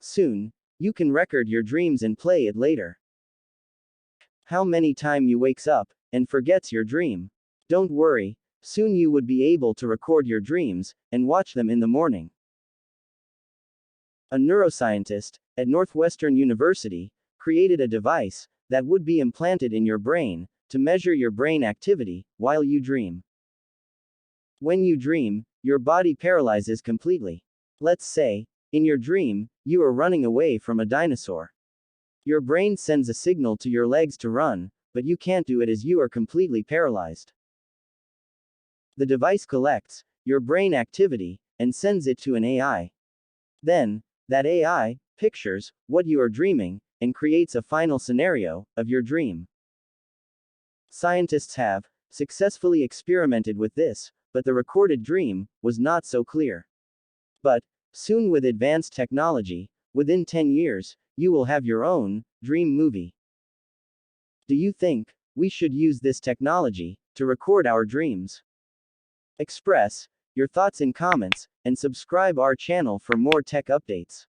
Soon, you can record your dreams and play it later. How many times you wakes up and forgets your dream? Don't worry, soon you would be able to record your dreams and watch them in the morning. A neuroscientist at Northwestern University created a device that would be implanted in your brain to measure your brain activity while you dream. When you dream, your body paralyzes completely. Let's say, in your dream, you are running away from a dinosaur. Your brain sends a signal to your legs to run, but you can't do it as you are completely paralyzed. The device collects your brain activity and sends it to an AI. Then, that AI pictures what you are dreaming and creates a final scenario of your dream. Scientists have successfully experimented with this, but the recorded dream was not so clear. But soon, with advanced technology, within 10 years, you will have your own dream movie. Do you think we should use this technology to record our dreams? Express your thoughts in comments and subscribe our channel for more tech updates.